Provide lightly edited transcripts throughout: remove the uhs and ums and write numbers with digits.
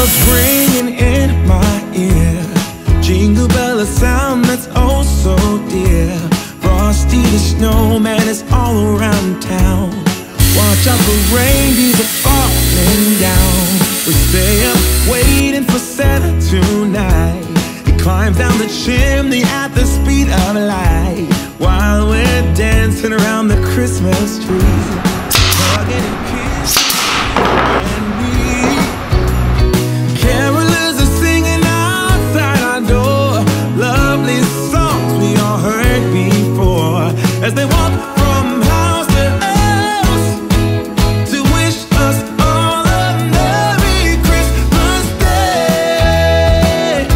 bells ringing in my ear, jingle bell, a sound that's oh so dear. Frosty the snowman is all around town. Watch out for reindeers are falling down. We stay up waiting for Santa tonight. He climbs down the chimney at the speed of light, while we're dancing around the Christmas tree, hugging and kissing. And we carolers are singing outside our door, lovely songs we all heard before, as they walk from house to house to wish us all a Merry Christmas Day.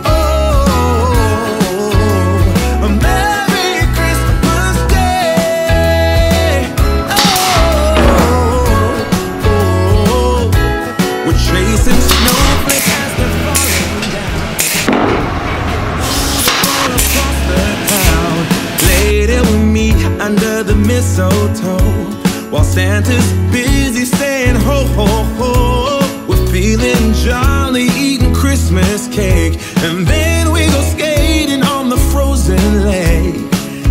Oh, a Merry Christmas Day. Oh, we're chasing snowflakes as they're falling down all across the town. Later we meet under the mistletoe, while Santa's busy saying ho ho ho. We're feeling jolly, eating Christmas cake, and then we go skating on the frozen lake,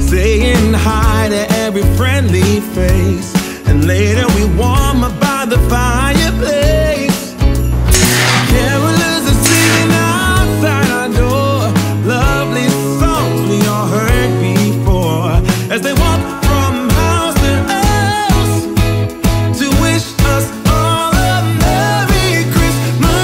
saying hi to every friendly face, and later we warm up by the fireplace. Carolers are singing outside our door, lovely songs we all heard before, as they walk from house to house to wish us all a Merry Christmas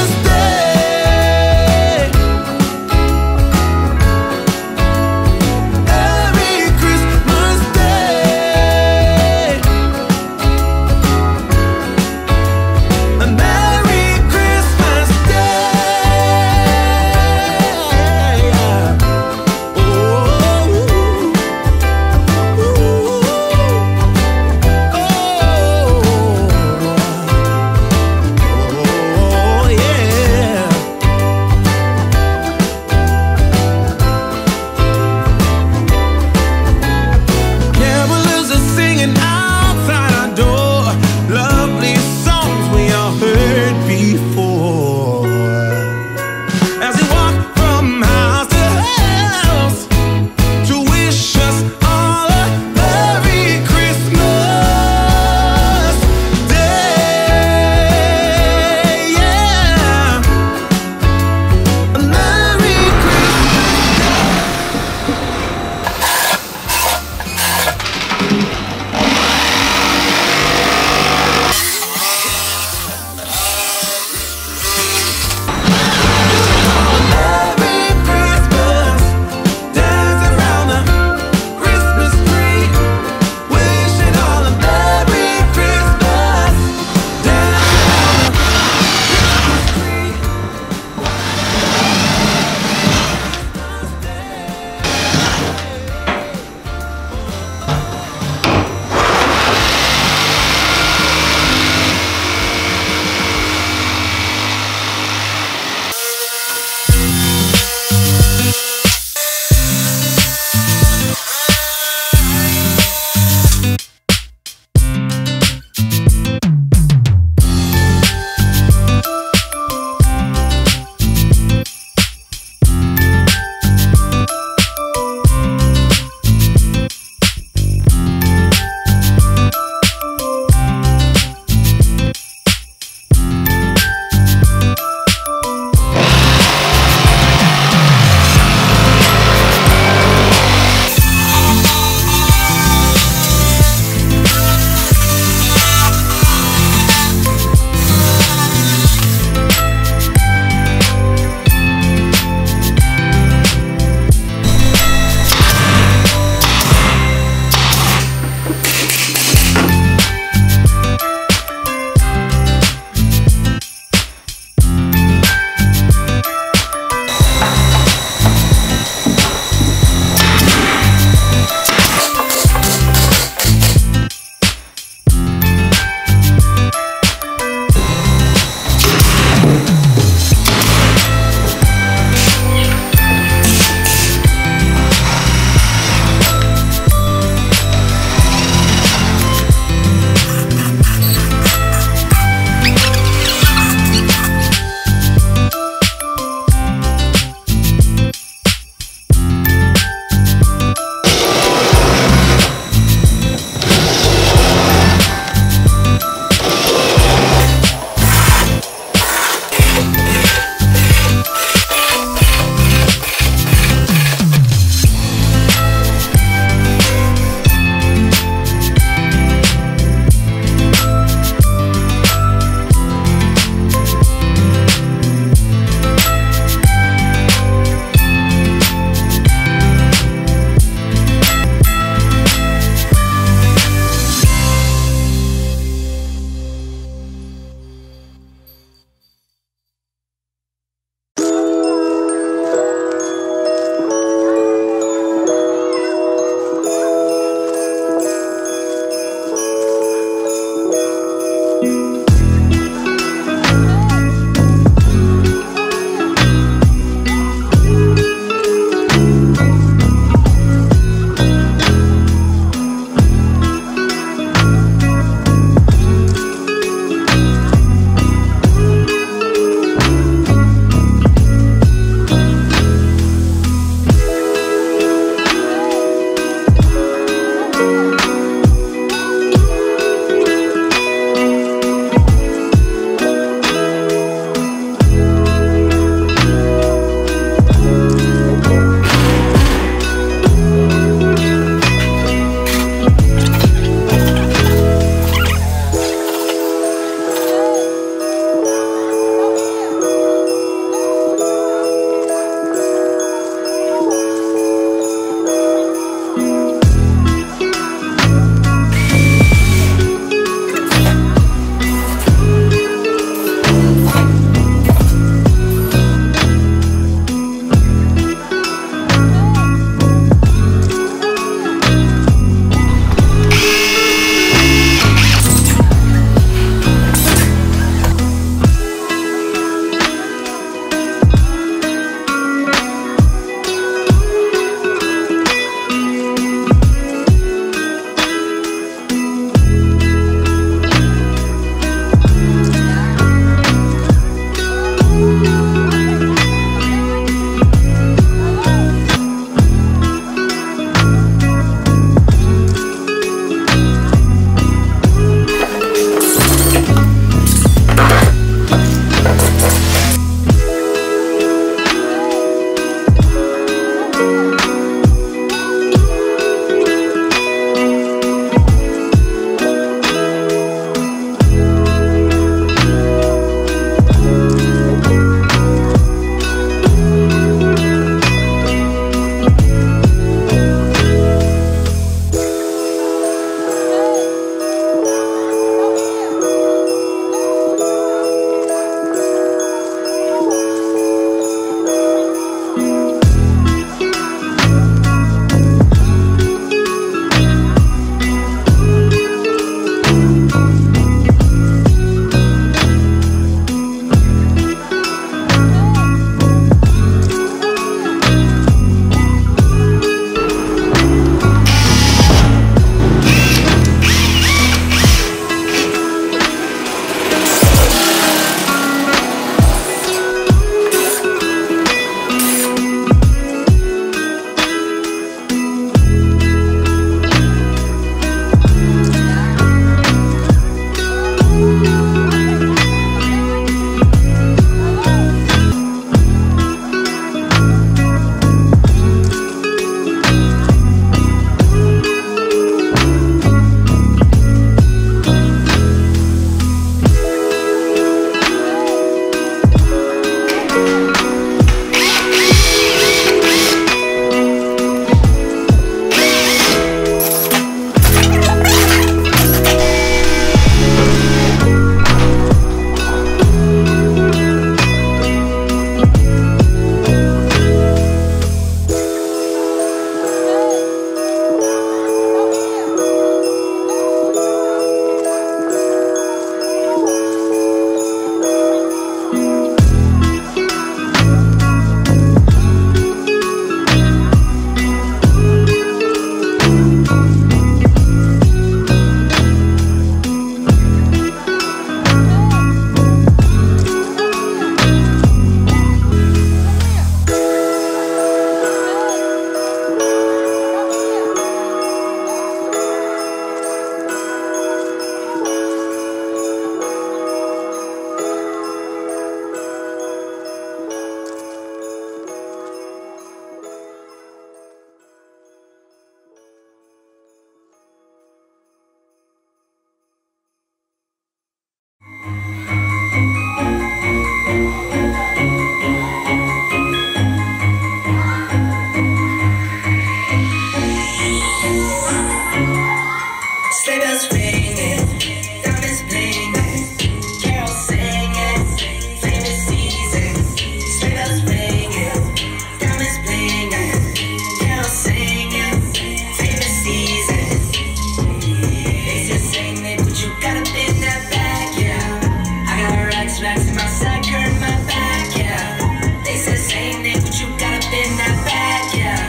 racks in my sack, hurt my back, yeah. They said same name, but you got up in that bag, yeah.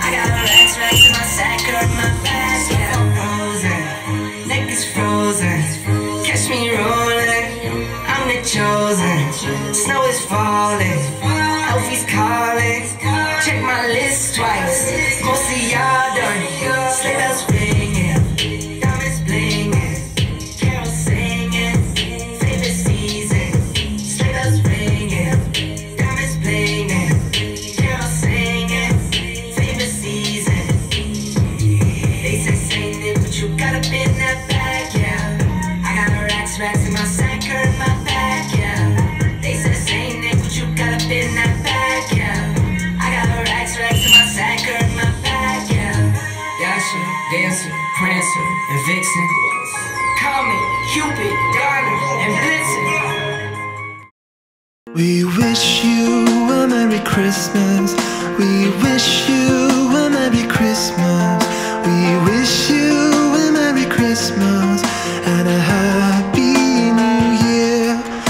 I got racks in my sack, hurt my back, yeah. I'm frozen, neck is frozen. Catch me rolling, I'm the chosen. Snow is falling, Elfie's calling. Check my list twice, most of y'all done. Sleigh bells ringing, diamonds blinging, carols singing, favorite season. Sleigh bells ringing, diamonds blinging, carols singing, favorite season. They say same thing, but you got up in that bag, yeah. I got racks in my sack, hurt my back, yeah. They say same thing, but you got up in that bag, yeah. I got racks in my sack, hurt my back, yeah. Dasher, Dancer, Prancer, and Vixen. Comet, Cupid, Donner, and Blitzen. We wish you a Merry Christmas. We wish you